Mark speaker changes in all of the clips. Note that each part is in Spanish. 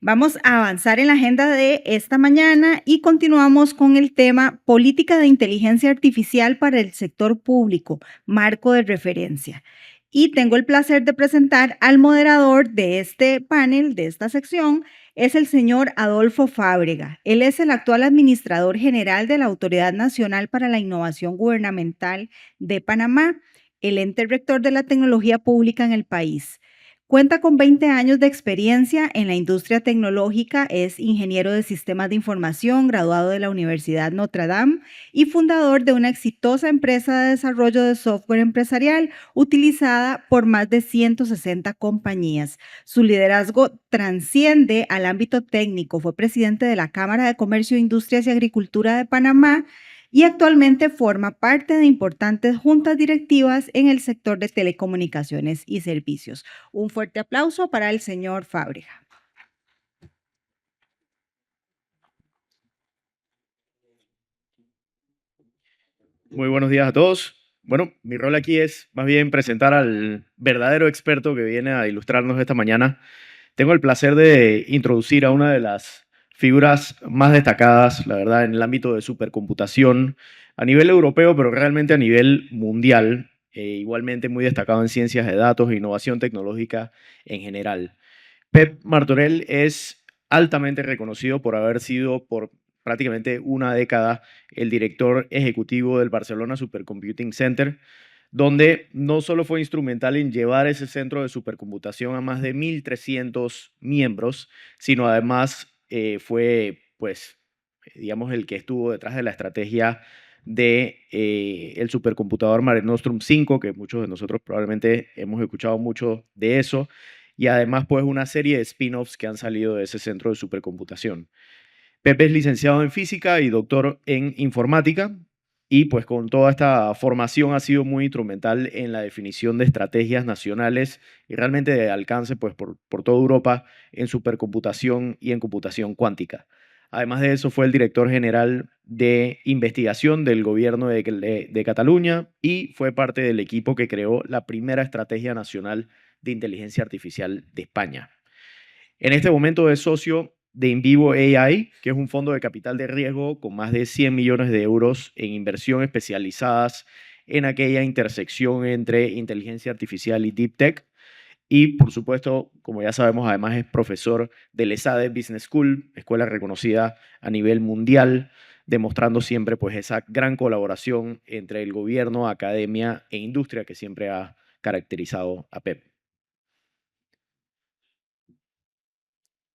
Speaker 1: Vamos a avanzar en la agenda de esta mañana y continuamos con el tema Política de Inteligencia Artificial para el Sector Público, marco de referencia. Y tengo el placer de presentar al moderador de este panel, de esta sección, es el señor Adolfo Fábrega. Él es el actual administrador general de la Autoridad Nacional para la Innovación Gubernamental de Panamá, el ente rector de la tecnología pública en el país. Cuenta con 20 años de experiencia en la industria tecnológica, es ingeniero de sistemas de información, graduado de la Universidad Notre Dame y fundador de una exitosa empresa de desarrollo de software empresarial utilizada por más de 160 compañías. Su liderazgo transciende al ámbito técnico. Fue presidente de la Cámara de Comercio, Industrias y Agricultura de Panamá y actualmente forma parte de importantes juntas directivas en el sector de telecomunicaciones y servicios. Un fuerte aplauso para el señor Fábrega.
Speaker 2: Muy buenos días a todos. Bueno, mi rol aquí es más bien presentar al verdadero experto que viene a ilustrarnos esta mañana. Tengo el placer de introducir a una de las figuras más destacadas, la verdad, en el ámbito de supercomputación a nivel europeo, pero realmente a nivel mundial, igualmente muy destacado en ciencias de datos e innovación tecnológica en general. Pep Martorell es altamente reconocido por haber sido por prácticamente una década el director ejecutivo del Barcelona Supercomputing Center, donde no solo fue instrumental en llevar ese centro de supercomputación a más de 1.300 miembros, sino además fue, pues, digamos, el que estuvo detrás de la estrategia de el supercomputador Mare Nostrum 5, que muchos de nosotros probablemente hemos escuchado mucho de eso, y además pues una serie de spin-offs que han salido de ese centro de supercomputación. Pepe es licenciado en física y doctor en informática, y pues con toda esta formación ha sido muy instrumental en la definición de estrategias nacionales y realmente de alcance pues por toda Europa en supercomputación y en computación cuántica. Además de eso fue el director general de investigación del gobierno de Cataluña y fue parte del equipo que creó la primera estrategia nacional de inteligencia artificial de España. En este momento es socio de Invivo AI, que es un fondo de capital de riesgo con más de 100 millones de euros en inversión especializadas en aquella intersección entre inteligencia artificial y deep tech. Y, por supuesto, como ya sabemos, además es profesor del ESADE Business School, escuela reconocida a nivel mundial, demostrando siempre pues, esa gran colaboración entre el gobierno, academia e industria que siempre ha caracterizado a PEP.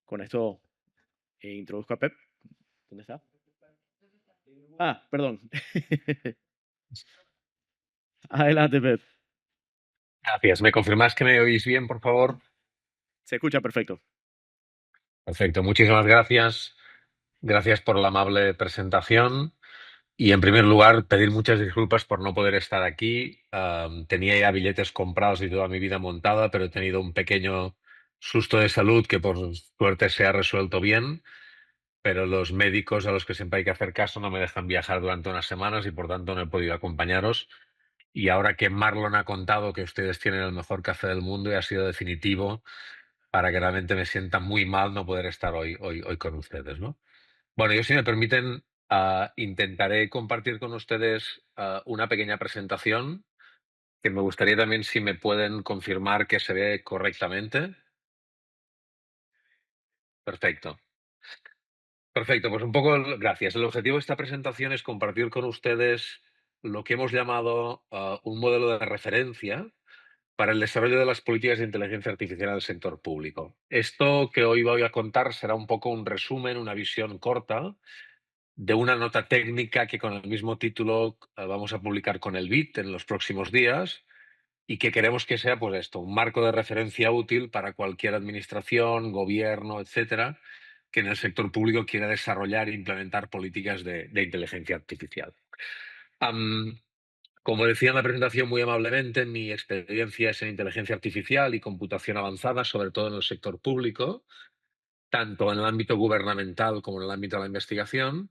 Speaker 2: Con esto introduzco a Pep. ¿Dónde está? Ah, perdón. Adelante, Pep.
Speaker 3: Gracias. ¿Me confirmáis que me oís bien, por favor?
Speaker 2: Se escucha perfecto.
Speaker 3: Perfecto. Muchísimas gracias. Gracias por la amable presentación. Y en primer lugar, pedir muchas disculpas por no poder estar aquí. Tenía ya billetes comprados y toda mi vida montada, pero he tenido un pequeño susto de salud que por suerte se ha resuelto bien. Pero los médicos a los que siempre hay que hacer caso no me dejan viajar durante unas semanas y por tanto no he podido acompañaros. Y ahora que Marlon ha contado que ustedes tienen el mejor café del mundo y ha sido definitivo para que realmente me sienta muy mal no poder estar hoy con ustedes, ¿no? Bueno, yo si me permiten, intentaré compartir con ustedes una pequeña presentación que me gustaría también si me pueden confirmar que se ve correctamente. Perfecto. Perfecto, pues un poco, gracias. El objetivo de esta presentación es compartir con ustedes lo que hemos llamado un modelo de referencia para el desarrollo de las políticas de inteligencia artificial en el sector público. Esto que hoy voy a contar será un poco un resumen, una visión corta de una nota técnica que con el mismo título vamos a publicar con el BIT en los próximos días y que queremos que sea, pues esto, un marco de referencia útil para cualquier administración, gobierno, etcétera, que en el sector público quiera desarrollar e implementar políticas de inteligencia artificial. Como decía en la presentación muy amablemente, mi experiencia es en inteligencia artificial y computación avanzada, sobre todo en el sector público, tanto en el ámbito gubernamental como en el ámbito de la investigación.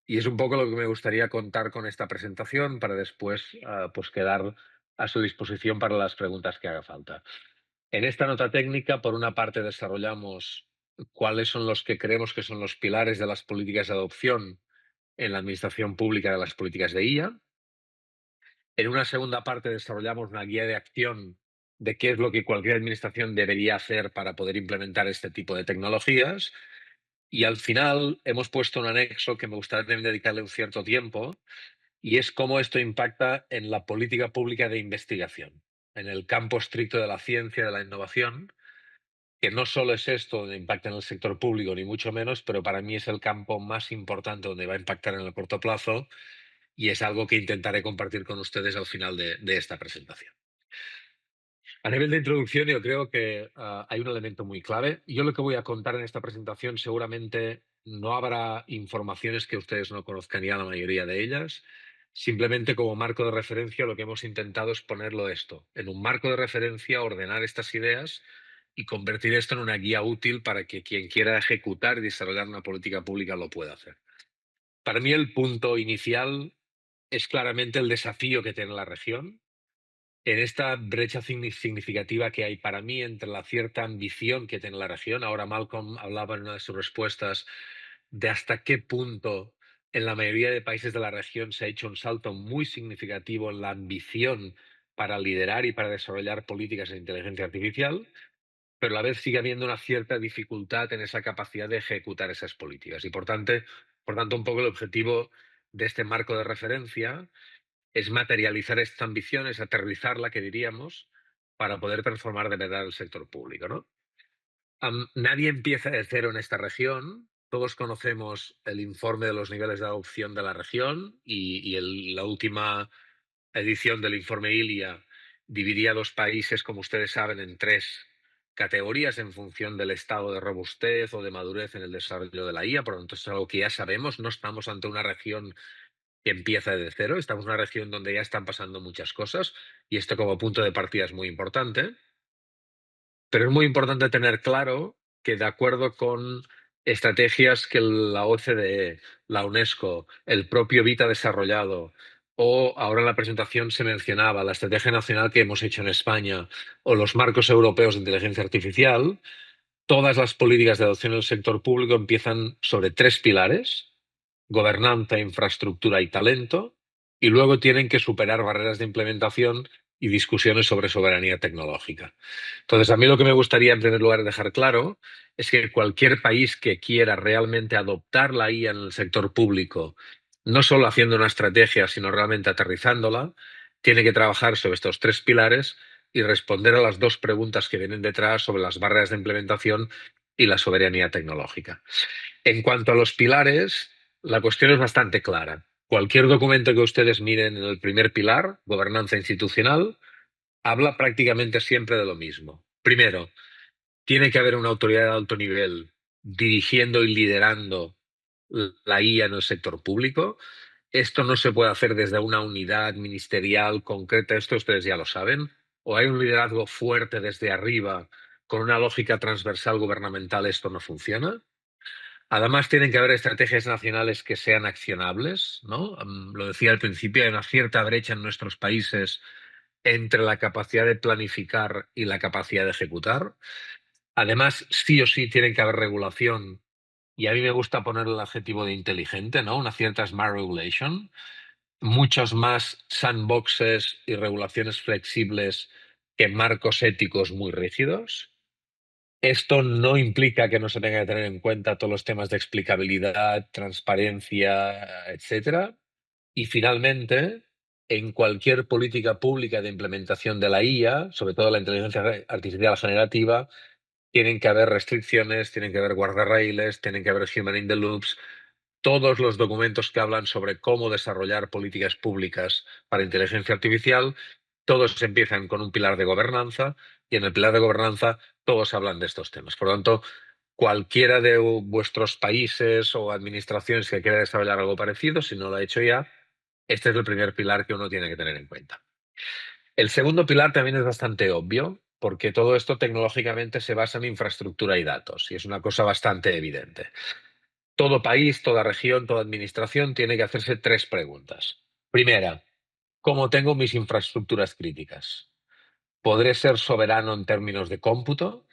Speaker 3: Y es un poco lo que me gustaría contar con esta presentación para después pues quedar a su disposición para las preguntas que haga falta. En esta nota técnica, por una parte, desarrollamos cuáles son los que creemos que son los pilares de las políticas de adopción en la administración pública de las políticas de IA. En una segunda parte desarrollamos una guía de acción de qué es lo que cualquier administración debería hacer para poder implementar este tipo de tecnologías. Y al final hemos puesto un anexo que me gustaría también dedicarle un cierto tiempo, y es cómo esto impacta en la política pública de investigación, en el campo estricto de la ciencia, de la innovación, que no solo es esto donde impacta en el sector público, ni mucho menos, pero para mí es el campo más importante donde va a impactar en el corto plazo, y es algo que intentaré compartir con ustedes al final de esta presentación. A nivel de introducción, yo creo que hay un elemento muy clave. Yo lo que voy a contar en esta presentación seguramente no habrá informaciones que ustedes no conozcan ya la mayoría de ellas. Simplemente como marco de referencia lo que hemos intentado es ponerlo esto, en un marco de referencia, ordenar estas ideas y convertir esto en una guía útil para que quien quiera ejecutar y desarrollar una política pública lo pueda hacer. Para mí el punto inicial es claramente el desafío que tiene la región en esta brecha significativa que hay para mí entre la cierta ambición que tiene la región. Ahora Malcolm hablaba en una de sus respuestas de hasta qué punto en la mayoría de países de la región se ha hecho un salto muy significativo en la ambición para liderar y para desarrollar políticas de inteligencia artificial, pero a la vez sigue habiendo una cierta dificultad en esa capacidad de ejecutar esas políticas. Y por tanto, un poco el objetivo de este marco de referencia es materializar esta ambición, es aterrizarla, que diríamos, para poder transformar de verdad el sector público, ¿no? Nadie empieza de cero en esta región. Todos conocemos el informe de los niveles de adopción de la región y la última edición del informe ILIA dividía a los países, como ustedes saben, en tres categorías en función del estado de robustez o de madurez en el desarrollo de la IA. Por lo tanto, es algo que ya sabemos. No estamos ante una región que empieza de cero. Estamos en una región donde ya están pasando muchas cosas y esto como punto de partida es muy importante. Pero es muy importante tener claro que de acuerdo con estrategias que la OCDE, la UNESCO, el propio BIT ha desarrollado, o ahora en la presentación se mencionaba la estrategia nacional que hemos hecho en España o los marcos europeos de inteligencia artificial, todas las políticas de adopción del sector público empiezan sobre tres pilares: gobernanza, infraestructura y talento, y luego tienen que superar barreras de implementación y discusiones sobre soberanía tecnológica. Entonces, a mí lo que me gustaría en primer lugar dejar claro es que cualquier país que quiera realmente adoptar la IA en el sector público, no solo haciendo una estrategia, sino realmente aterrizándola, tiene que trabajar sobre estos tres pilares y responder a las dos preguntas que vienen detrás sobre las barreras de implementación y la soberanía tecnológica. En cuanto a los pilares, la cuestión es bastante clara. Cualquier documento que ustedes miren en el primer pilar, gobernanza institucional, habla prácticamente siempre de lo mismo. Primero, tiene que haber una autoridad de alto nivel dirigiendo y liderando la IA en el sector público. Esto no se puede hacer desde una unidad ministerial concreta, esto ustedes ya lo saben. O hay un liderazgo fuerte desde arriba con una lógica transversal gubernamental, esto no funciona. Además, tienen que haber estrategias nacionales que sean accionables, ¿no? Lo decía al principio, hay una cierta brecha en nuestros países entre la capacidad de planificar y la capacidad de ejecutar. Además, sí o sí tiene que haber regulación, y a mí me gusta poner el adjetivo de inteligente, ¿no? Una cierta smart regulation, muchos más sandboxes y regulaciones flexibles que marcos éticos muy rígidos. Esto no implica que no se tenga que tener en cuenta todos los temas de explicabilidad, transparencia, etcétera. Y finalmente, en cualquier política pública de implementación de la IA, sobre todo la inteligencia artificial generativa, tienen que haber restricciones, tienen que haber guardarraíles, tienen que haber human in the loops. Todos los documentos que hablan sobre cómo desarrollar políticas públicas para inteligencia artificial, todos empiezan con un pilar de gobernanza, y en el pilar de gobernanza todos hablan de estos temas. Por lo tanto, cualquiera de vuestros países o administraciones que quiera desarrollar algo parecido, si no lo ha hecho ya, este es el primer pilar que uno tiene que tener en cuenta. El segundo pilar también es bastante obvio, porque todo esto tecnológicamente se basa en infraestructura y datos, y es una cosa bastante evidente. Todo país, toda región, toda administración tiene que hacerse tres preguntas. Primera, ¿cómo tengo mis infraestructuras críticas? ¿Podré ser soberano en términos de cómputo?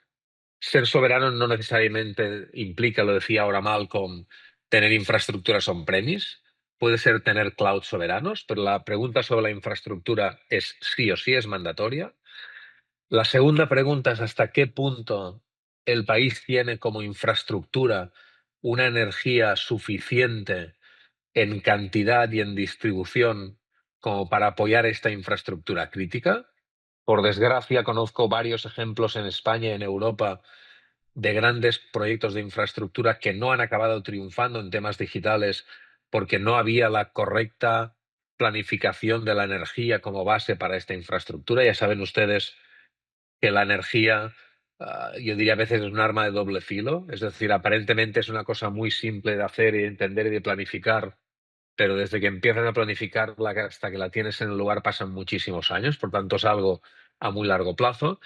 Speaker 3: ser soberano no necesariamente implica, lo decía ahora Malcolm, tener infraestructuras on-premise. Puede ser tener cloud soberanos, pero la pregunta sobre la infraestructura es sí o sí, es mandatoria. La segunda pregunta es hasta qué punto el país tiene como infraestructura una energía suficiente en cantidad y en distribución como para apoyar esta infraestructura crítica. Por desgracia, conozco varios ejemplos en España y en Europa de grandes proyectos de infraestructura que no han acabado triunfando en temas digitales porque no había la correcta planificación de la energía como base para esta infraestructura. Ya saben ustedes que la energía, yo diría a veces es un arma de doble filo, es decir, aparentemente es una cosa muy simple de hacer y de entender y de planificar, pero desde que empiezan a planificarla hasta que la tienes en el lugar pasan muchísimos años, por tanto es algo a muy largo plazo.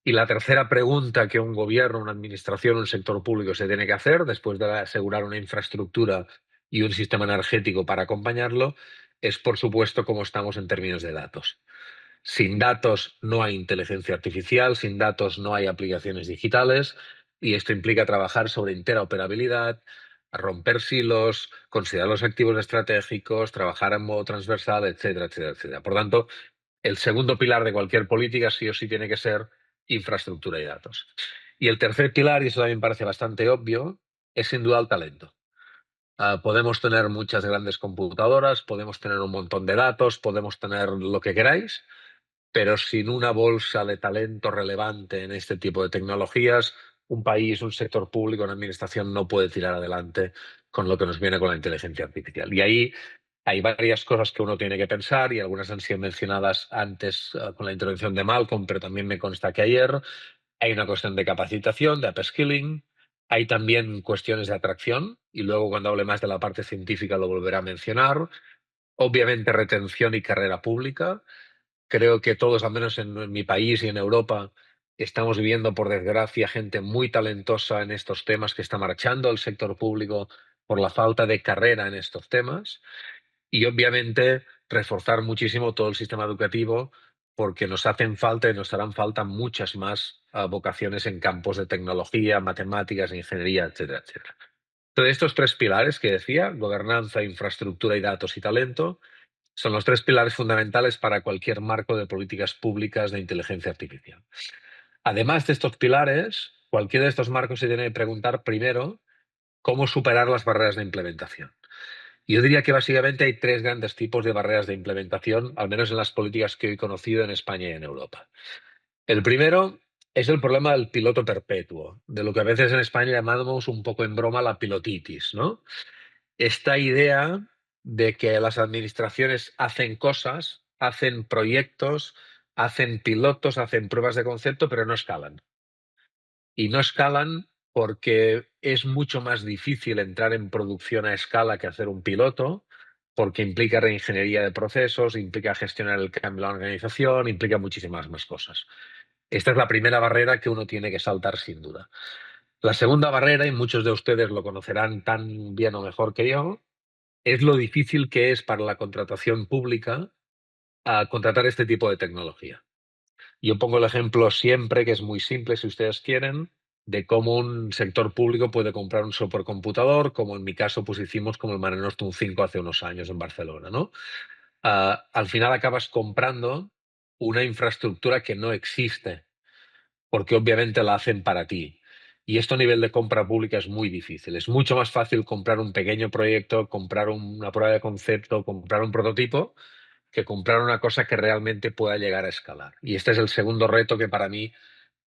Speaker 3: Y la tercera pregunta que un gobierno, una administración, un sector público se tiene que hacer después de asegurar una infraestructura y un sistema energético para acompañarlo es, por supuesto, cómo estamos en términos de datos. Sin datos no hay inteligencia artificial, sin datos no hay aplicaciones digitales y esto implica trabajar sobre interoperabilidad, romper silos, considerar los activos estratégicos, trabajar en modo transversal, etcétera, etcétera, etcétera. Por tanto, el segundo pilar de cualquier política sí o sí tiene que ser infraestructura y datos. Y el tercer pilar, y eso también parece bastante obvio, es sin duda el talento. Podemos tener muchas grandes computadoras, podemos tener un montón de datos, podemos tener lo que queráis, pero sin una bolsa de talento relevante en este tipo de tecnologías, un país, un sector público, una administración no puede tirar adelante con lo que nos viene con la inteligencia artificial. Y ahí hay varias cosas que uno tiene que pensar y algunas han sido mencionadas antes con la intervención de Malcolm, pero también me consta que ayer hay una cuestión de capacitación, de upskilling, hay también cuestiones de atracción y luego cuando hable más de la parte científica lo volveré a mencionar. Obviamente retención y carrera pública. Creo que todos, al menos en mi país y en Europa, estamos viviendo, por desgracia, gente muy talentosa en estos temas que está marchando al sector público por la falta de carrera en estos temas. Y obviamente reforzar muchísimo todo el sistema educativo porque nos hacen falta y nos harán falta muchas más vocaciones en campos de tecnología, matemáticas, ingeniería, etcétera, etcétera. Entonces, estos tres pilares que decía, gobernanza, infraestructura y datos y talento, son los tres pilares fundamentales para cualquier marco de políticas públicas de inteligencia artificial. Además de estos pilares, cualquiera de estos marcos se tiene que preguntar primero cómo superar las barreras de implementación. Yo diría que básicamente hay tres grandes tipos de barreras de implementación, al menos en las políticas que he conocido en España y en Europa. El primero es el problema del piloto perpetuo, de lo que a veces en España llamamos un poco en broma la pilotitis, ¿no? Esta idea de que las administraciones hacen cosas, hacen proyectos, hacen pilotos, hacen pruebas de concepto, pero no escalan. Y no escalan porque es mucho más difícil entrar en producción a escala que hacer un piloto, porque implica reingeniería de procesos, implica gestionar el cambio de la organización, implica muchísimas más cosas. Esta es la primera barrera que uno tiene que saltar sin duda. La segunda barrera, y muchos de ustedes lo conocerán tan bien o mejor que yo, es lo difícil que es para la contratación pública contratar este tipo de tecnología. Yo pongo el ejemplo siempre, que es muy simple si ustedes quieren, de cómo un sector público puede comprar un supercomputador, como en mi caso pues hicimos como el Mare Nostrum 5 hace unos años en Barcelona, ¿no? Al final acabas comprando una infraestructura que no existe, porque obviamente la hacen para ti. Y esto a nivel de compra pública es muy difícil. Es mucho más fácil comprar un pequeño proyecto, comprar una prueba de concepto, comprar un prototipo, que comprar una cosa que realmente pueda llegar a escalar. Y este es el segundo reto que para mí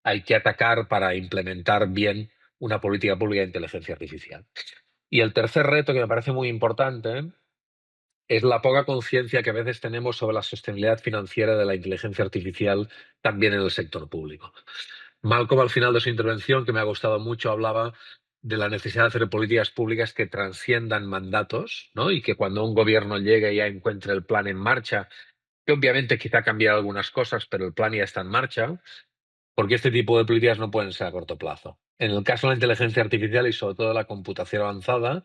Speaker 3: hay que atacar para implementar bien una política pública de inteligencia artificial. Y el tercer reto que me parece muy importante es la poca conciencia que a veces tenemos sobre la sostenibilidad financiera de la inteligencia artificial también en el sector público. Malcolm, al final de su intervención, que me ha gustado mucho, hablaba de la necesidad de hacer políticas públicas que transciendan mandatos, ¿no? Y que cuando un gobierno llegue y ya encuentre el plan en marcha, que obviamente quizá cambiar algunas cosas, pero el plan ya está en marcha, porque este tipo de políticas no pueden ser a corto plazo. En el caso de la inteligencia artificial y sobre todo la computación avanzada,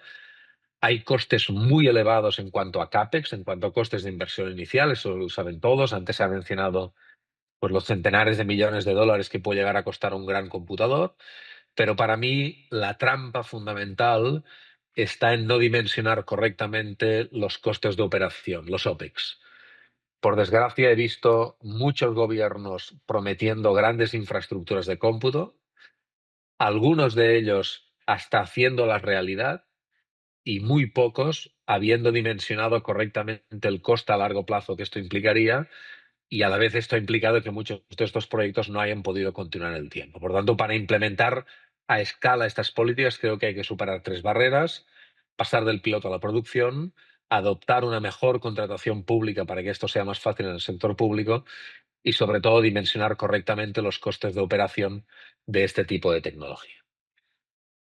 Speaker 3: hay costes muy elevados en cuanto a CAPEX, en cuanto a costes de inversión inicial, eso lo saben todos. Antes se ha mencionado pues los centenares de millones de dólares que puede llegar a costar un gran computador, pero para mí la trampa fundamental está en no dimensionar correctamente los costes de operación, los OPEX. Por desgracia, he visto muchos gobiernos prometiendo grandes infraestructuras de cómputo, algunos de ellos hasta haciendo la realidad y muy pocos habiendo dimensionado correctamente el coste a largo plazo que esto implicaría, y a la vez esto ha implicado que muchos de estos proyectos no hayan podido continuar en el tiempo. Por tanto, para implementar a escala estas políticas, creo que hay que superar tres barreras: pasar del piloto a la producción, adoptar una mejor contratación pública para que esto sea más fácil en el sector público y, sobre todo, dimensionar correctamente los costes de operación de este tipo de tecnología.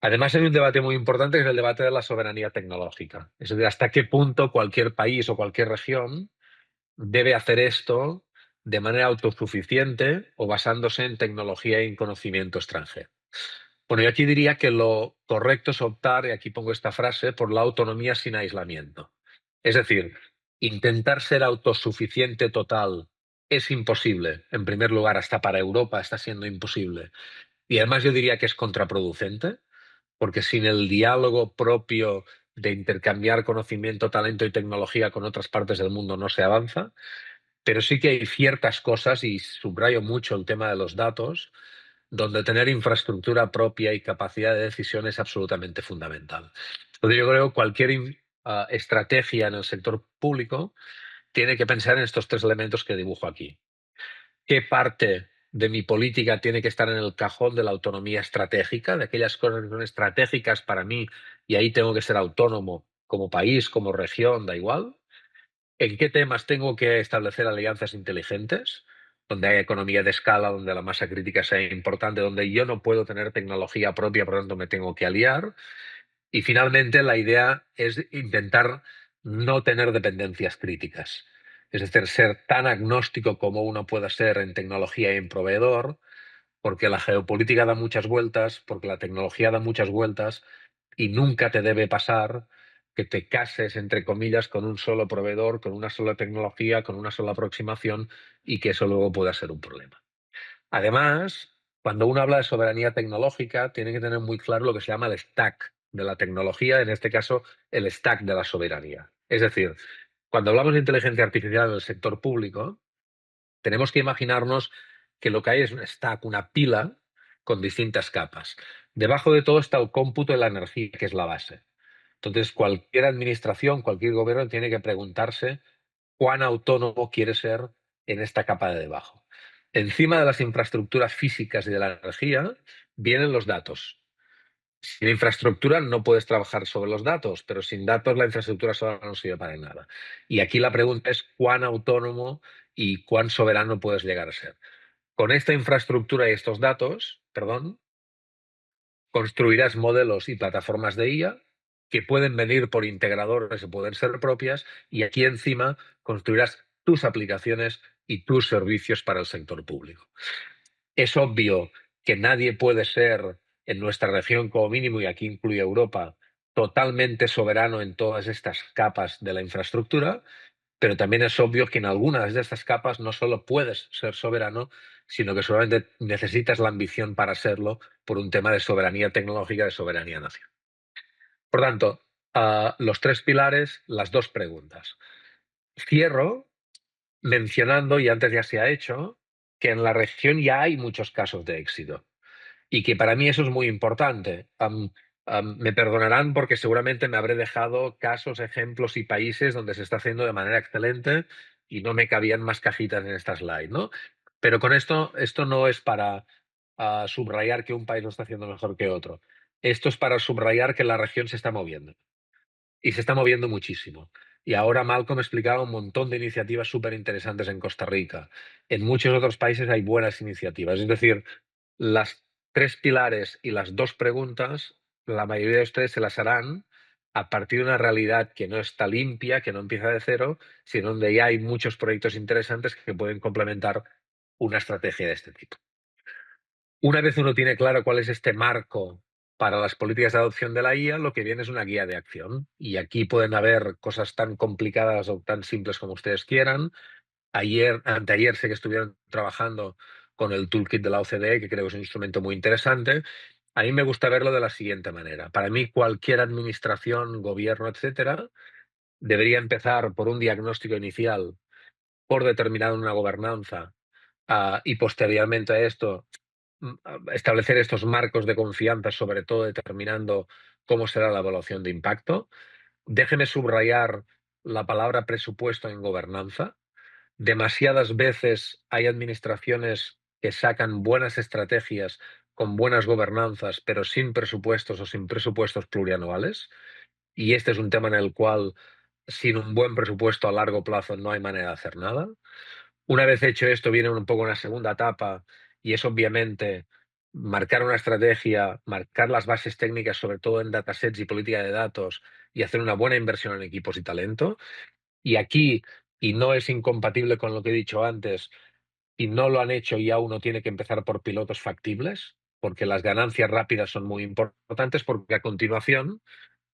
Speaker 3: Además, hay un debate muy importante, que es el debate de la soberanía tecnológica. Es decir, hasta qué punto cualquier país o cualquier región debe hacer esto de manera autosuficiente o basándose en tecnología y en conocimiento extranjero. Bueno, yo aquí diría que lo correcto es optar, y aquí pongo esta frase, por la autonomía sin aislamiento. Es decir, intentar ser autosuficiente total es imposible. En primer lugar, hasta para Europa está siendo imposible. Y además yo diría que es contraproducente, porque sin el diálogo propio de intercambiar conocimiento, talento y tecnología con otras partes del mundo no se avanza. Pero sí que hay ciertas cosas, y subrayo mucho el tema de los datos, donde tener infraestructura propia y capacidad de decisión es absolutamente fundamental. Entonces yo creo que cualquier estrategia en el sector público tiene que pensar en estos tres elementos que dibujo aquí. ¿Qué parte de mi política tiene que estar en el cajón de la autonomía estratégica, de aquellas cosas que son estratégicas para mí y ahí tengo que ser autónomo como país, como región, da igual? ¿En qué temas tengo que establecer alianzas inteligentes, donde haya economía de escala, donde la masa crítica sea importante, donde yo no puedo tener tecnología propia, por lo tanto me tengo que aliar? Y finalmente, la idea es intentar no tener dependencias críticas. Es decir, ser tan agnóstico como uno pueda ser en tecnología y en proveedor, porque la geopolítica da muchas vueltas, porque la tecnología da muchas vueltas, y nunca te debe pasar que te cases, entre comillas, con un solo proveedor, con una sola tecnología, con una sola aproximación, y que eso luego pueda ser un problema. Además, cuando uno habla de soberanía tecnológica, tiene que tener muy claro lo que se llama el stack de la tecnología, en este caso, el stack de la soberanía. Es decir, cuando hablamos de inteligencia artificial en el sector público, tenemos que imaginarnos que lo que hay es un stack, una pila con distintas capas. Debajo de todo está el cómputo de la energía, que es la base. Entonces, cualquier administración, cualquier gobierno tiene que preguntarse cuán autónomo quiere ser en esta capa de debajo. Encima de las infraestructuras físicas y de la energía vienen los datos. Sin infraestructura no puedes trabajar sobre los datos, pero sin datos la infraestructura sola no sirve para nada. Y aquí la pregunta es cuán autónomo y cuán soberano puedes llegar a ser. Con esta infraestructura y estos datos, perdón, construirás modelos y plataformas de IA que pueden venir por integradores y pueden ser propias, y aquí encima construirás tus aplicaciones y tus servicios para el sector público. Es obvio que nadie puede ser, en nuestra región como mínimo, y aquí incluye Europa, totalmente soberano en todas estas capas de la infraestructura, pero también es obvio que en algunas de estas capas no solo puedes ser soberano, sino que solamente necesitas la ambición para serlo por un tema de soberanía tecnológica, de soberanía nacional. Por tanto, los tres pilares, las dos preguntas. Cierro mencionando, y antes ya se ha hecho, que en la región ya hay muchos casos de éxito y que para mí eso es muy importante. Me perdonarán porque seguramente me habré dejado casos, ejemplos y países donde se está haciendo de manera excelente y no me cabían más cajitas en esta slide, ¿no? Pero con esto no es para subrayar que un país lo está haciendo mejor que otro. Esto es para subrayar que la región se está moviendo y se está moviendo muchísimo. Y ahora Malcolm explicaba un montón de iniciativas súper interesantes en Costa Rica. En muchos otros países hay buenas iniciativas. Es decir, las tres pilares y las dos preguntas, la mayoría de ustedes se las harán a partir de una realidad que no está limpia, que no empieza de cero, sino donde ya hay muchos proyectos interesantes que pueden complementar una estrategia de este tipo. Una vez uno tiene claro cuál es este marco para las políticas de adopción de la IA, lo que viene es una guía de acción. Y aquí pueden haber cosas tan complicadas o tan simples como ustedes quieran, anteayer sé que estuvieron trabajando con el toolkit de la OCDE, que creo que es un instrumento muy interesante. A mí me gusta verlo de la siguiente manera. Para mí, cualquier administración, gobierno, etcétera, debería empezar por un diagnóstico inicial, por determinar una gobernanza, y posteriormente a esto establecer estos marcos de confianza, sobre todo determinando cómo será la evaluación de impacto. Déjeme subrayar la palabra presupuesto en gobernanza. Demasiadas veces hay administraciones que sacan buenas estrategias con buenas gobernanzas, pero sin presupuestos o sin presupuestos plurianuales. Y este es un tema en el cual, sin un buen presupuesto a largo plazo, no hay manera de hacer nada. Una vez hecho esto, viene un poco una segunda etapa y es obviamente marcar una estrategia, marcar las bases técnicas, sobre todo en datasets y política de datos, y hacer una buena inversión en equipos y talento. Y aquí, y no es incompatible con lo que he dicho antes, si no lo han hecho, ya uno tiene que empezar por pilotos factibles, porque las ganancias rápidas son muy importantes, porque a continuación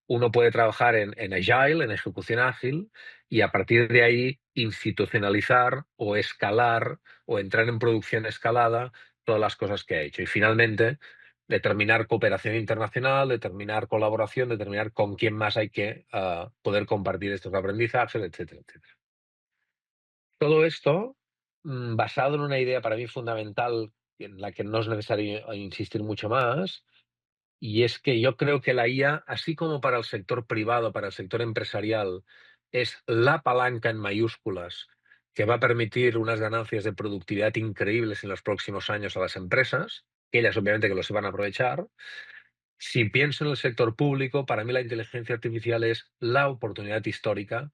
Speaker 3: uno puede trabajar en Agile, en ejecución ágil, y a partir de ahí institucionalizar o escalar o entrar en producción escalada todas las cosas que ha hecho. Y finalmente, determinar cooperación internacional, determinar colaboración, determinar con quién más hay que poder compartir estos aprendizajes, etcétera, etcétera. Todo esto basado en una idea para mí fundamental en la que no es necesario insistir mucho más, y es que yo creo que la IA, así como para el sector privado, para el sector empresarial, es la palanca en mayúsculas que va a permitir unas ganancias de productividad increíbles en los próximos años a las empresas, ellas obviamente que lo se van a aprovechar. Si pienso en el sector público, para mí la inteligencia artificial es la oportunidad histórica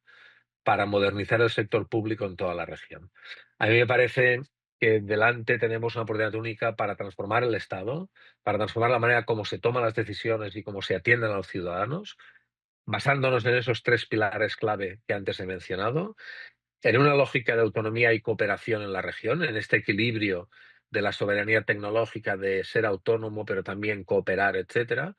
Speaker 3: para modernizar el sector público en toda la región. A mí me parece que delante tenemos una oportunidad única para transformar el Estado, para transformar la manera como se toman las decisiones y cómo se atienden a los ciudadanos, basándonos en esos tres pilares clave que antes he mencionado, en una lógica de autonomía y cooperación en la región, en este equilibrio de la soberanía tecnológica, de ser autónomo, pero también cooperar, etcétera,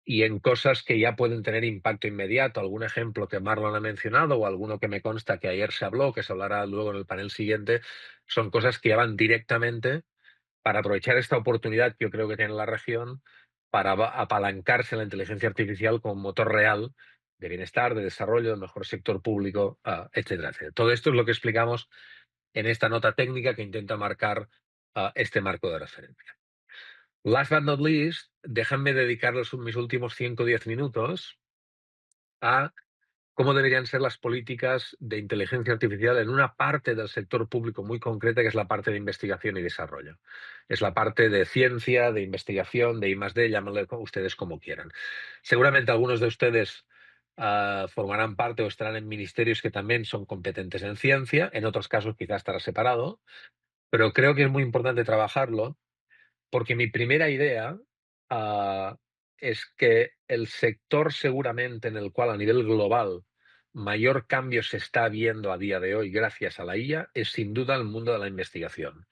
Speaker 3: y en cosas que ya pueden tener impacto inmediato. Algún ejemplo que Marlon ha mencionado o alguno que me consta que ayer se habló, que se hablará luego en el panel siguiente, son cosas que ya van directamente para aprovechar esta oportunidad que yo creo que tiene la región para apalancarse en la inteligencia artificial como motor real de bienestar, de desarrollo, de mejor sector público, etcétera, etcétera. Todo esto es lo que explicamos en esta nota técnica que intenta marcar este marco de referencia. Last but not least, déjenme dedicarles mis últimos 5 o 10 minutos a cómo deberían ser las políticas de inteligencia artificial en una parte del sector público muy concreta, que es la parte de investigación y desarrollo. Es la parte de ciencia, de investigación, de I+D, llámenle ustedes como quieran. Seguramente algunos de ustedes formarán parte o estarán en ministerios que también son competentes en ciencia, en otros casos quizás estará separado, pero creo que es muy importante trabajarlo porque mi primera idea, ah, es que el sector seguramente en el cual a nivel global mayor cambio se está viendo a día de hoy gracias a la IA es sin duda el mundo de la investigación.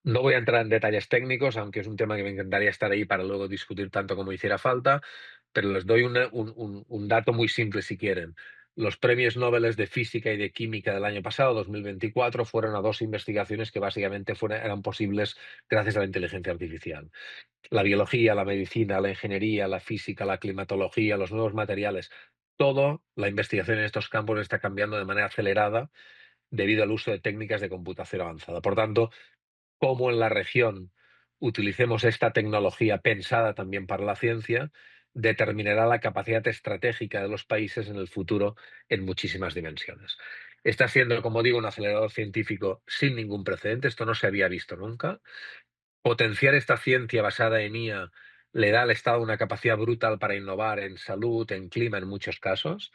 Speaker 3: No voy a entrar en detalles técnicos, aunque es un tema que me encantaría estar ahí para luego discutir tanto como hiciera falta, pero les doy un dato muy simple si quieren. Los premios Nobel de Física y de Química del año pasado, 2024, fueron a dos investigaciones que básicamente eran posibles gracias a la inteligencia artificial. La biología, la medicina, la ingeniería, la física, la climatología, los nuevos materiales, todo la investigación en estos campos está cambiando de manera acelerada debido al uso de técnicas de computación avanzada. Por tanto, cómo en la región utilicemos esta tecnología pensada también para la ciencia, determinará la capacidad estratégica de los países en el futuro en muchísimas dimensiones. Está siendo, como digo, un acelerador científico sin ningún precedente, esto no se había visto nunca. Potenciar esta ciencia basada en IA le da al Estado una capacidad brutal para innovar en salud, en clima, en muchos casos.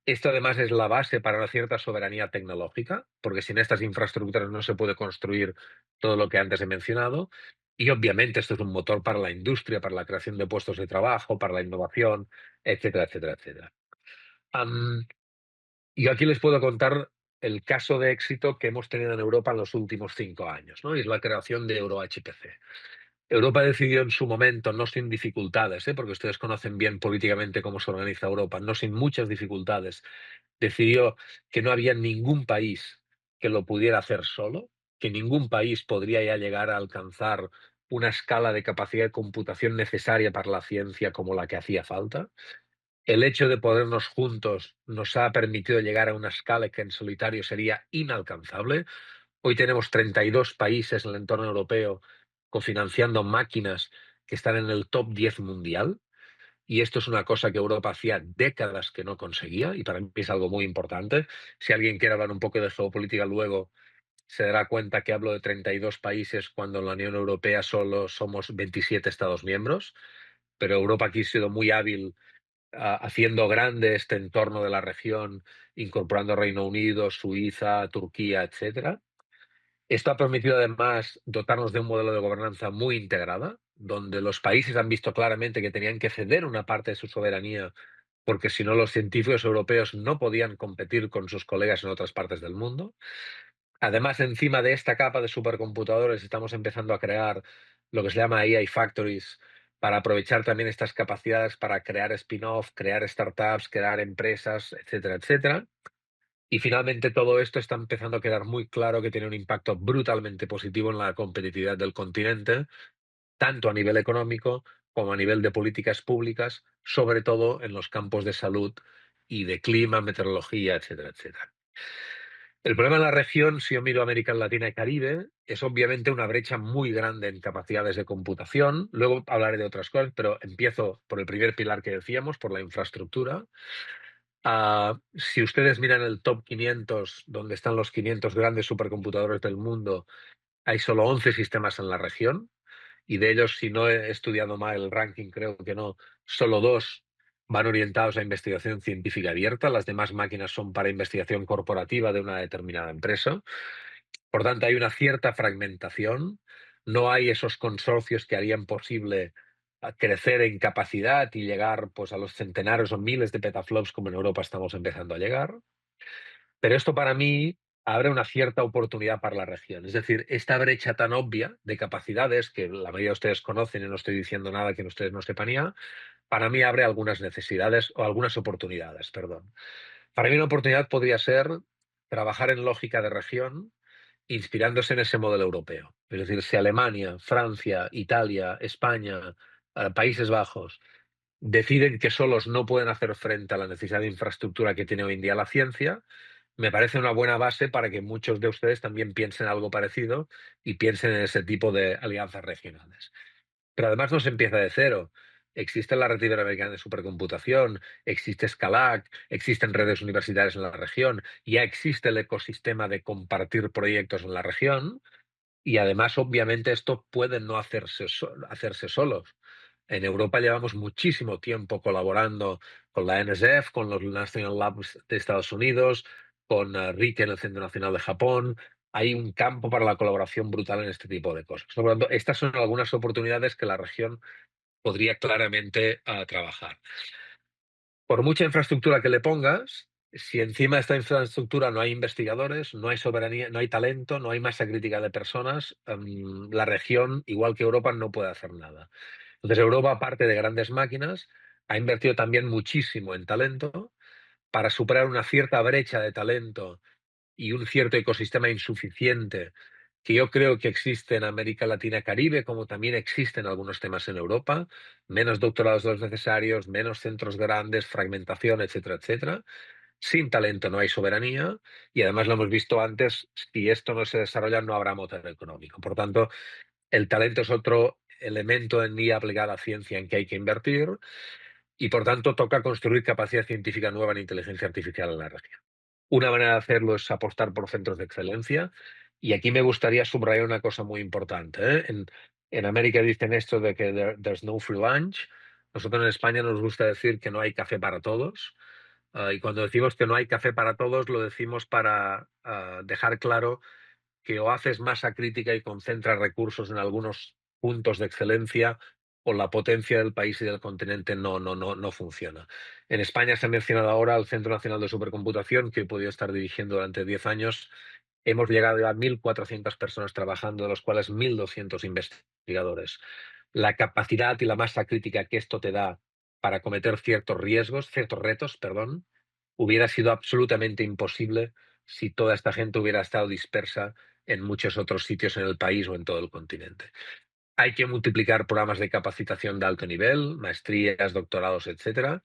Speaker 3: Esto además es la base para una cierta soberanía tecnológica, porque sin estas infraestructuras no se puede construir todo lo que antes he mencionado. Y obviamente esto es un motor para la industria, para la creación de puestos de trabajo, para la innovación, etcétera, etcétera, etcétera. Yo aquí les puedo contar el caso de éxito que hemos tenido en Europa en los últimos 5 años, ¿no? Y es la creación de EuroHPC. Europa decidió en su momento, no sin dificultades, porque ustedes conocen bien políticamente cómo se organiza Europa, no sin muchas dificultades, decidió que no había ningún país que lo pudiera hacer solo, que ningún país podría ya llegar a alcanzar una escala de capacidad de computación necesaria para la ciencia como la que hacía falta. El hecho de ponernos juntos nos ha permitido llegar a una escala que en solitario sería inalcanzable. Hoy tenemos 32 países en el entorno europeo cofinanciando máquinas que están en el top 10 mundial. Y esto es una cosa que Europa hacía décadas que no conseguía y para mí es algo muy importante. Si alguien quiere hablar un poco de geopolítica luego, se dará cuenta que hablo de 32 países cuando en la Unión Europea solo somos 27 Estados miembros, pero Europa aquí ha sido muy hábil haciendo grande este entorno de la región, incorporando Reino Unido, Suiza, Turquía, etcétera. Esto ha permitido además dotarnos de un modelo de gobernanza muy integrada, donde los países han visto claramente que tenían que ceder una parte de su soberanía, porque si no los científicos europeos no podían competir con sus colegas en otras partes del mundo. Además, encima de esta capa de supercomputadores, estamos empezando a crear lo que se llama AI Factories para aprovechar también estas capacidades para crear spin-off, crear startups, crear empresas, etcétera, etcétera. Y finalmente todo esto está empezando a quedar muy claro que tiene un impacto brutalmente positivo en la competitividad del continente, tanto a nivel económico como a nivel de políticas públicas, sobre todo en los campos de salud y de clima, meteorología, etcétera, etcétera. El problema en la región, si yo miro América Latina y Caribe, es obviamente una brecha muy grande en capacidades de computación. Luego hablaré de otras cosas, pero empiezo por el primer pilar que decíamos, por la infraestructura. Si ustedes miran el top 500, donde están los 500 grandes supercomputadores del mundo, hay solo 11 sistemas en la región y de ellos, si no he estudiado mal el ranking, creo que no, solo dos van orientados a investigación científica abierta, las demás máquinas son para investigación corporativa de una determinada empresa. Por tanto, hay una cierta fragmentación, no hay esos consorcios que harían posible crecer en capacidad y llegar pues, a los centenares o miles de petaflops como en Europa estamos empezando a llegar. Pero esto para mí abre una cierta oportunidad para la región. Es decir, esta brecha tan obvia de capacidades, que la mayoría de ustedes conocen y no estoy diciendo nada que ustedes no sepan ya, para mí abre algunas necesidades o algunas oportunidades, perdón. Para mí una oportunidad podría ser trabajar en lógica de región inspirándose en ese modelo europeo. Es decir, si Alemania, Francia, Italia, España, Países Bajos deciden que solos no pueden hacer frente a la necesidad de infraestructura que tiene hoy en día la ciencia, me parece una buena base para que muchos de ustedes también piensen algo parecido y piensen en ese tipo de alianzas regionales. Pero además no se empieza de cero. Existe la Red Iberoamericana de Supercomputación, existe Scalac, existen redes universitarias en la región, ya existe el ecosistema de compartir proyectos en la región y además, obviamente, esto puede no hacerse solos. En Europa llevamos muchísimo tiempo colaborando con la NSF, con los National Labs de Estados Unidos, con RIKE en el Centro Nacional de Japón. Hay un campo para la colaboración brutal en este tipo de cosas. Por lo tanto, estas son algunas oportunidades que la región podría claramente trabajar. Por mucha infraestructura que le pongas, si encima de esta infraestructura no hay investigadores, no hay soberanía, no hay talento, no hay masa crítica de personas, la región, igual que Europa, no puede hacer nada. Entonces, Europa, aparte de grandes máquinas, ha invertido también muchísimo en talento para superar una cierta brecha de talento y un cierto ecosistema insuficiente que yo creo que existe en América Latina, Caribe, como también existen algunos temas en Europa, menos doctorados de los necesarios, menos centros grandes, fragmentación, etcétera, etcétera. Sin talento no hay soberanía y además lo hemos visto antes, si esto no se desarrolla no habrá motor económico. Por tanto, el talento es otro elemento en IA aplicada a ciencia en que hay que invertir y por tanto toca construir capacidad científica nueva en inteligencia artificial en la región. Una manera de hacerlo es apostar por centros de excelencia. Y aquí me gustaría subrayar una cosa muy importante, ¿eh? En América dicen esto de que there's no free lunch. Nosotros en España nos gusta decir que no hay café para todos. Y cuando decimos que no hay café para todos, lo decimos para dejar claro que o haces masa crítica y concentras recursos en algunos puntos de excelencia o la potencia del país y del continente no funciona. En España se ha mencionado ahora el Centro Nacional de Supercomputación, que he podido estar dirigiendo durante 10 años. Hemos llegado a 1.400 personas trabajando, de los cuales 1.200 investigadores. La capacidad y la masa crítica que esto te da para cometer ciertos riesgos, ciertos retos, perdón, hubiera sido absolutamente imposible si toda esta gente hubiera estado dispersa en muchos otros sitios en el país o en todo el continente. Hay que multiplicar programas de capacitación de alto nivel, maestrías, doctorados, etcétera.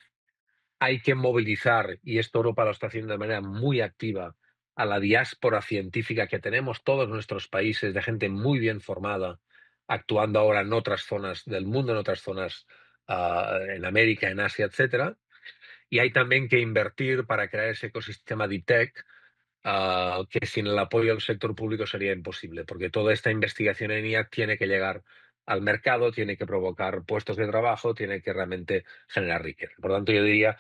Speaker 3: Hay que movilizar, y esto Europa lo está haciendo de manera muy activa, a la diáspora científica que tenemos todos nuestros países, de gente muy bien formada, actuando ahora en otras zonas del mundo, en otras zonas, en América, en Asia, etcétera. Y hay también que invertir para crear ese ecosistema Deep Tech, que sin el apoyo del sector público sería imposible, porque toda esta investigación en IA tiene que llegar al mercado, tiene que provocar puestos de trabajo, tiene que realmente generar riqueza. Por lo tanto, yo diría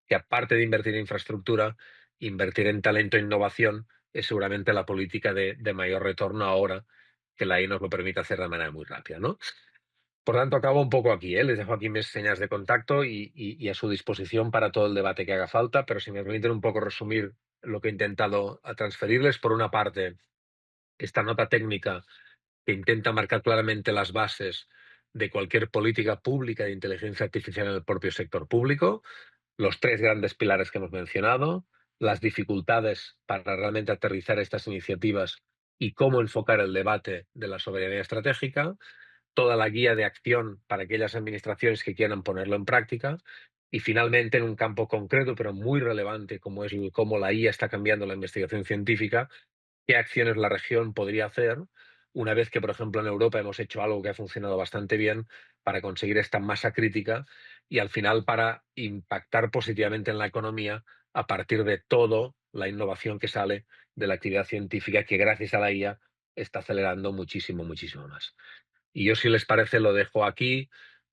Speaker 3: que aparte de invertir en infraestructura, invertir en talento e innovación es seguramente la política de mayor retorno ahora que la AI nos lo permite hacer de manera muy rápida, ¿no? Por tanto, acabo un poco aquí, ¿eh? Les dejo aquí mis señas de contacto y a su disposición para todo el debate que haga falta, pero si me permiten un poco resumir lo que he intentado transferirles. Por una parte, esta nota técnica que intenta marcar claramente las bases de cualquier política pública de inteligencia artificial en el propio sector público, los tres grandes pilares que hemos mencionado, las dificultades para realmente aterrizar estas iniciativas y cómo enfocar el debate de la soberanía estratégica, toda la guía de acción para aquellas administraciones que quieran ponerlo en práctica y finalmente en un campo concreto pero muy relevante como es cómo la IA está cambiando la investigación científica, qué acciones la región podría hacer una vez que, por ejemplo, en Europa hemos hecho algo que ha funcionado bastante bien para conseguir esta masa crítica y al final para impactar positivamente en la economía a partir de toda la innovación que sale de la actividad científica que gracias a la IA está acelerando muchísimo, muchísimo más. Y yo, si les parece, lo dejo aquí,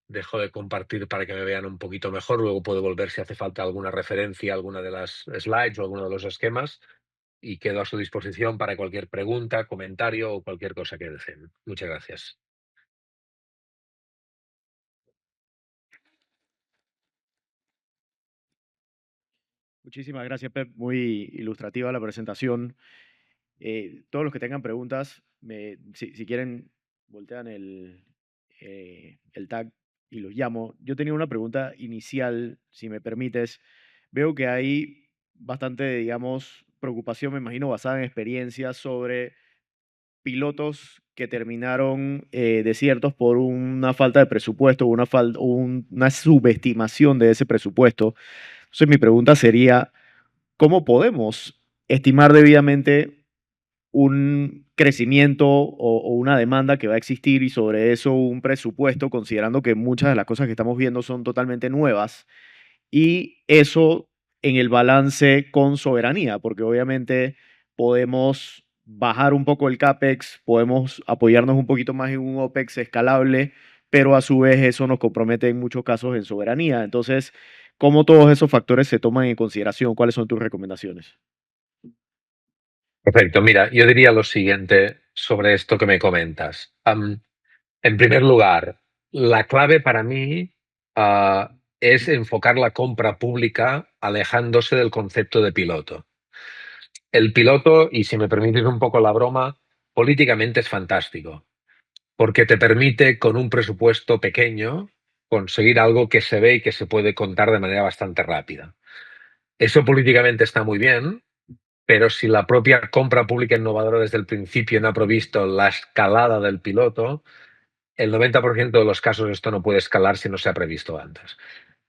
Speaker 3: dejo de compartir para que me vean un poquito mejor, luego puedo volver si hace falta alguna referencia, alguna de las slides o alguno de los esquemas, y quedo a su disposición para cualquier pregunta, comentario o cualquier cosa que deseen. Muchas gracias.
Speaker 2: Muchísimas gracias, Pep. Muy ilustrativa la presentación. Todos los que tengan preguntas, si quieren, voltean el tag y los llamo. Yo tenía una pregunta inicial, si me permites. Veo que hay bastante, digamos, preocupación, me imagino, basada en experiencias sobre pilotos que terminaron desiertos por una falta de presupuesto, una subestimación de ese presupuesto. Entonces mi pregunta sería, ¿cómo podemos estimar debidamente un crecimiento o una demanda que va a existir y sobre eso un presupuesto, considerando que muchas de las cosas que estamos viendo son totalmente nuevas? Y eso en el balance con soberanía, porque obviamente podemos bajar un poco el CAPEX, podemos apoyarnos un poquito más en un OPEX escalable, pero a su vez eso nos compromete en muchos casos en soberanía. Entonces, ¿cómo todos esos factores se toman en consideración? ¿Cuáles son tus recomendaciones?
Speaker 3: Perfecto. Mira, yo diría lo siguiente sobre esto que me comentas. En primer lugar, la clave para mí es enfocar la compra pública alejándose del concepto de piloto. El piloto, y si me permites un poco la broma, políticamente es fantástico, porque te permite con un presupuesto pequeño conseguir algo que se ve y que se puede contar de manera bastante rápida. Eso políticamente está muy bien, pero si la propia compra pública innovadora desde el principio no ha provisto la escalada del piloto, el 90% de los casos esto no puede escalar si no se ha previsto antes.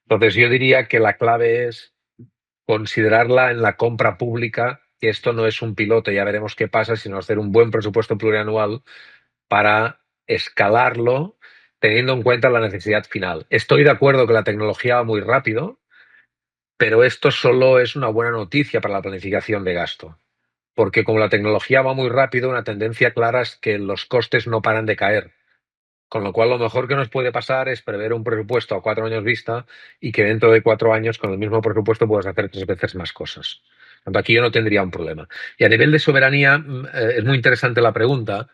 Speaker 3: Entonces yo diría que la clave es considerarla en la compra pública, que esto no es un piloto, ya veremos qué pasa, sino hacer un buen presupuesto plurianual para escalarlo teniendo en cuenta la necesidad final. Estoy de acuerdo que la tecnología va muy rápido, pero esto solo es una buena noticia para la planificación de gasto, porque como la tecnología va muy rápido, una tendencia clara es que los costes no paran de caer. Con lo cual, lo mejor que nos puede pasar es prever un presupuesto a 4 años vista y que dentro de 4 años, con el mismo presupuesto, puedas hacer 3 veces más cosas. Por tanto, aquí yo no tendría un problema. Y a nivel de soberanía, es muy interesante la pregunta.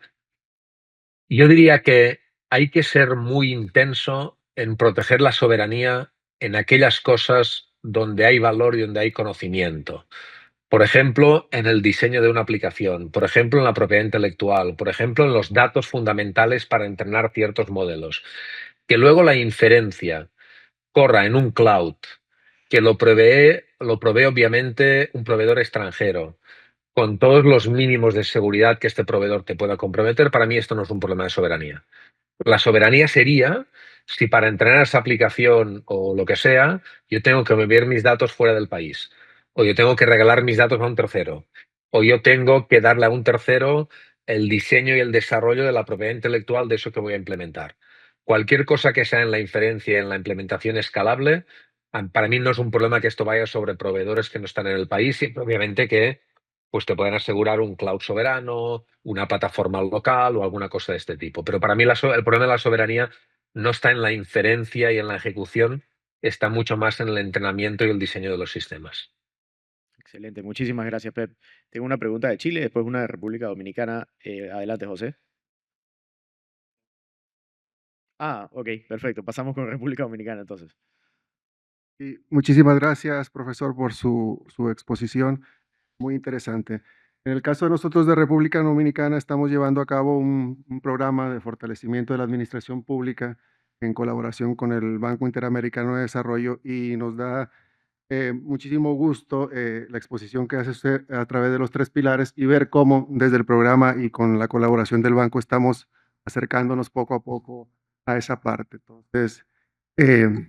Speaker 3: Yo diría que hay que ser muy intenso en proteger la soberanía en aquellas cosas donde hay valor y donde hay conocimiento. Por ejemplo, en el diseño de una aplicación, por ejemplo, en la propiedad intelectual, por ejemplo, en los datos fundamentales para entrenar ciertos modelos. Que luego la inferencia corra en un cloud, que lo provee obviamente un proveedor extranjero, con todos los mínimos de seguridad que este proveedor te pueda comprometer, para mí esto no es un problema de soberanía. La soberanía sería si para entrenar esa aplicación o lo que sea, yo tengo que enviar mis datos fuera del país, o yo tengo que regalar mis datos a un tercero, o yo tengo que darle a un tercero el diseño y el desarrollo de la propiedad intelectual de eso que voy a implementar. Cualquier cosa que sea en la inferencia, en la implementación escalable, para mí no es un problema que esto vaya sobre proveedores que no están en el país, y obviamente que pues te pueden asegurar un cloud soberano, una plataforma local o alguna cosa de este tipo. Pero para mí el problema de la soberanía no está en la inferencia y en la ejecución, está mucho más en el entrenamiento y el diseño de los sistemas.
Speaker 2: Excelente, muchísimas gracias, Pep. Tengo una pregunta de Chile, después una de República Dominicana. Adelante, José. Ah, ok, perfecto. Pasamos con República Dominicana entonces.
Speaker 4: Y muchísimas gracias, profesor, por su exposición. Muy interesante. En el caso de nosotros de República Dominicana, estamos llevando a cabo un programa de fortalecimiento de la administración pública en colaboración con el Banco Interamericano de Desarrollo y nos da muchísimo gusto la exposición que hace usted a través de los tres pilares y ver cómo desde el programa y con la colaboración del banco estamos acercándonos poco a poco a esa parte. Entonces, eh,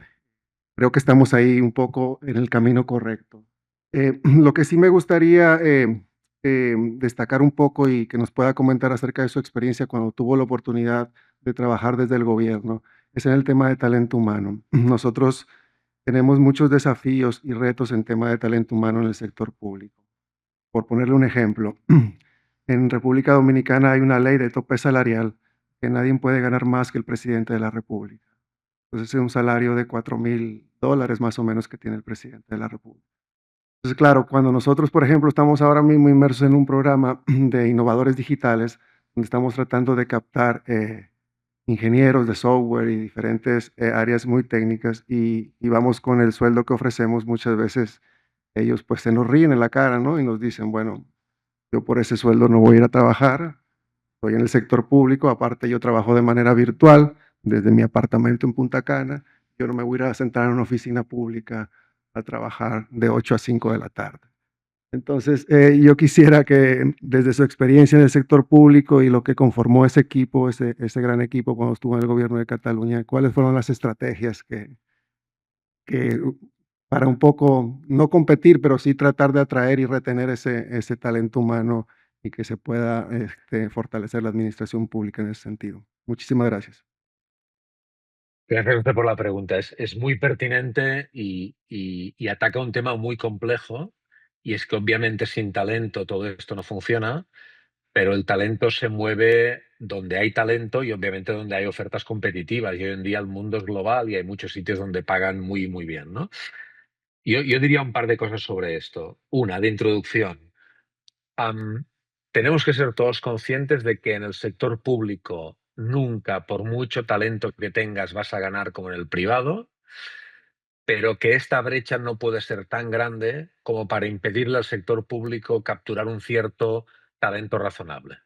Speaker 4: creo que estamos ahí un poco en el camino correcto. Lo que sí me gustaría destacar un poco y que nos pueda comentar acerca de su experiencia cuando tuvo la oportunidad de trabajar desde el gobierno es en el tema de talento humano. Nosotros tenemos muchos desafíos y retos en tema de talento humano en el sector público. Por ponerle un ejemplo, en República Dominicana hay una ley de tope salarial que nadie puede ganar más que el presidente de la República. Entonces es un salario de $4,000 más o menos que tiene el presidente de la República. Entonces, claro, cuando nosotros, por ejemplo, estamos ahora mismo inmersos en un programa de innovadores digitales, donde estamos tratando de captar ingenieros de software y diferentes áreas muy técnicas y vamos con el sueldo que ofrecemos, muchas veces ellos pues se nos ríen en la cara, ¿no? Y nos dicen, bueno, yo por ese sueldo no voy a ir a trabajar, estoy en el sector público, aparte yo trabajo de manera virtual desde mi apartamento en Punta Cana, yo no me voy a ir a sentar en una oficina pública a trabajar de 8 a 5 de la tarde. Entonces, yo quisiera que desde su experiencia en el sector público y lo que conformó ese equipo, ese gran equipo cuando estuvo en el gobierno de Cataluña, ¿cuáles fueron las estrategias que para un poco no competir, pero sí tratar de atraer y retener ese talento humano y que se pueda fortalecer la administración pública en ese sentido? Muchísimas gracias.
Speaker 3: Gracias a usted por la pregunta. Es muy pertinente y ataca un tema muy complejo, y es que obviamente sin talento todo esto no funciona, pero el talento se mueve donde hay talento y obviamente donde hay ofertas competitivas. Y hoy en día el mundo es global y hay muchos sitios donde pagan muy, muy bien, ¿no? Yo diría un par de cosas sobre esto. Una, de introducción. Am, Tenemos que ser todos conscientes de que en el sector público nunca, por mucho talento que tengas, vas a ganar como en el privado, pero que esta brecha no puede ser tan grande como para impedirle al sector público capturar un cierto talento razonable.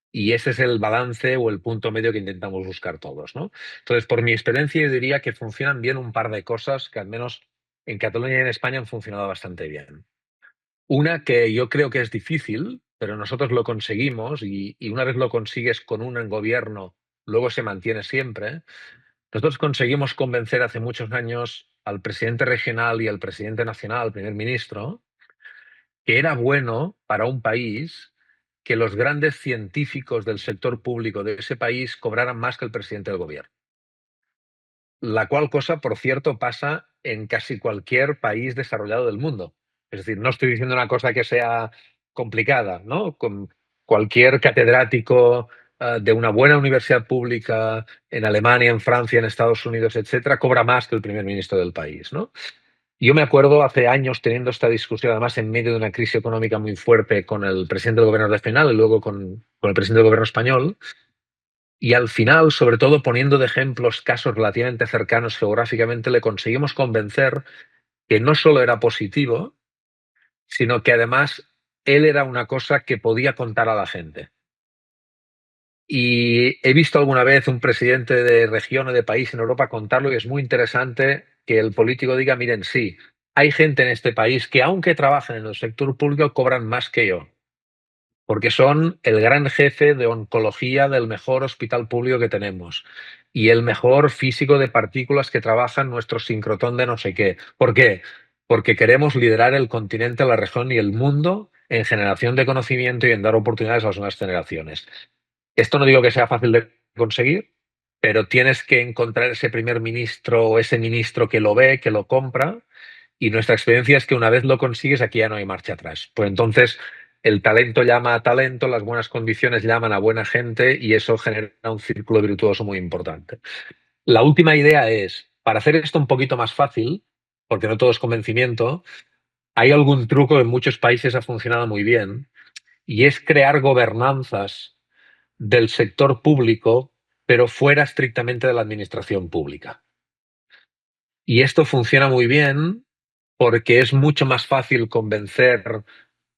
Speaker 3: Y ese es el balance o el punto medio que intentamos buscar todos, ¿no? Entonces, por mi experiencia, yo diría que funcionan bien un par de cosas que al menos en Cataluña y en España han funcionado bastante bien. Una que yo creo que es difícil, pero nosotros lo conseguimos y una vez lo consigues con un gobierno, luego se mantiene siempre. Nosotros conseguimos convencer hace muchos años al presidente regional y al presidente nacional, al primer ministro, que era bueno para un país que los grandes científicos del sector público de ese país cobraran más que el presidente del gobierno. La cual cosa, por cierto, pasa en casi cualquier país desarrollado del mundo. Es decir, no estoy diciendo una cosa que sea complicada, ¿no? Con cualquier catedrático de una buena universidad pública en Alemania, en Francia, en Estados Unidos, etcétera, cobra más que el primer ministro del país, ¿no? Yo me acuerdo hace años teniendo esta discusión, además en medio de una crisis económica muy fuerte con el presidente del gobierno regional y luego con el presidente del gobierno español, y al final, sobre todo poniendo de ejemplos casos relativamente cercanos geográficamente, le conseguimos convencer que no solo era positivo, sino que además él era una cosa que podía contar a la gente. Y he visto alguna vez un presidente de región o de país en Europa contarlo y es muy interesante que el político diga, miren, sí, hay gente en este país que aunque trabajen en el sector público cobran más que yo. porque son el gran jefe de oncología del mejor hospital público que tenemos y el mejor físico de partículas que trabaja en nuestro sincrotón de no sé qué. ¿Por qué? Porque queremos liderar el continente, la región y el mundo en generación de conocimiento y en dar oportunidades a las nuevas generaciones. Esto no digo que sea fácil de conseguir, pero tienes que encontrar ese primer ministro o ese ministro que lo ve, que lo compra, y nuestra experiencia es que una vez lo consigues, aquí ya no hay marcha atrás. Pues entonces el talento llama a talento, las buenas condiciones llaman a buena gente y eso genera un círculo virtuoso muy importante. La última idea es, para hacer esto un poquito más fácil, porque no todo es convencimiento, hay algún truco que en muchos países ha funcionado muy bien y es crear gobernanzas del sector público, pero fuera estrictamente de la administración pública. Y esto funciona muy bien porque es mucho más fácil convencer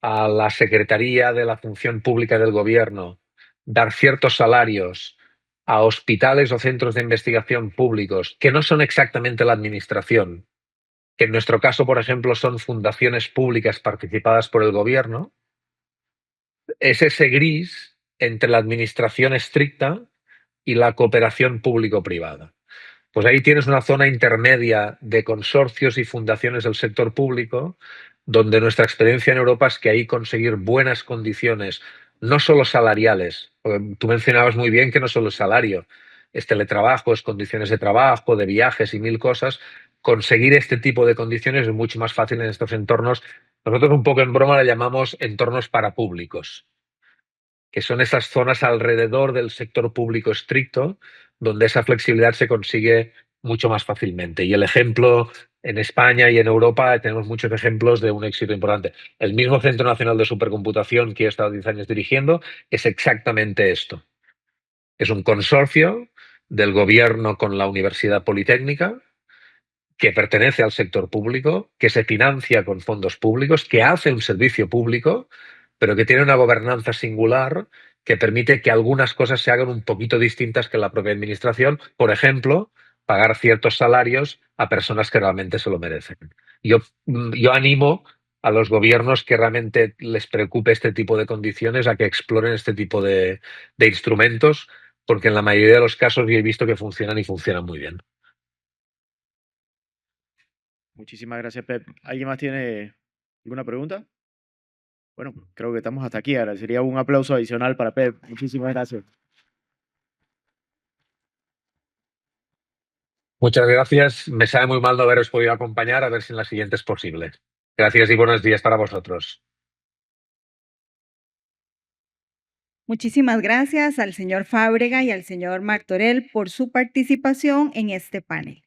Speaker 3: a la Secretaría de la Función Pública del Gobierno dar ciertos salarios a hospitales o centros de investigación públicos que no son exactamente la administración, que en nuestro caso, por ejemplo, son fundaciones públicas participadas por el gobierno, es ese gris entre la administración estricta y la cooperación público-privada. Pues ahí tienes una zona intermedia de consorcios y fundaciones del sector público, donde nuestra experiencia en Europa es que ahí conseguir buenas condiciones, no solo salariales, porque tú mencionabas muy bien que no solo es salario, es teletrabajo, es condiciones de trabajo, de viajes y mil cosas. Conseguir este tipo de condiciones es mucho más fácil en estos entornos. Nosotros un poco en broma le llamamos entornos parapúblicos, que son esas zonas alrededor del sector público estricto, donde esa flexibilidad se consigue mucho más fácilmente. Y el ejemplo en España y en Europa tenemos muchos ejemplos de un éxito importante. El mismo Centro Nacional de Supercomputación que he estado 10 años dirigiendo es exactamente esto. Es un consorcio del gobierno con la Universidad Politécnica que pertenece al sector público, que se financia con fondos públicos, que hace un servicio público, pero que tiene una gobernanza singular que permite que algunas cosas se hagan un poquito distintas que la propia administración. Por ejemplo, pagar ciertos salarios a personas que realmente se lo merecen. Yo animo a los gobiernos que realmente les preocupe este tipo de condiciones a que exploren este tipo de instrumentos, porque en la mayoría de los casos yo he visto que funcionan y funcionan muy bien.
Speaker 2: Muchísimas gracias, Pep. ¿Alguien más tiene alguna pregunta? Bueno, creo que estamos hasta aquí. Ahora sería un aplauso adicional para Pep. Muchísimas gracias.
Speaker 3: Muchas gracias. Me sabe muy mal no haberos podido acompañar. A ver si en la siguiente es posible. Gracias y buenos días para vosotros.
Speaker 1: Muchísimas gracias al señor Fábrega y al señor Martorell por su participación en este panel.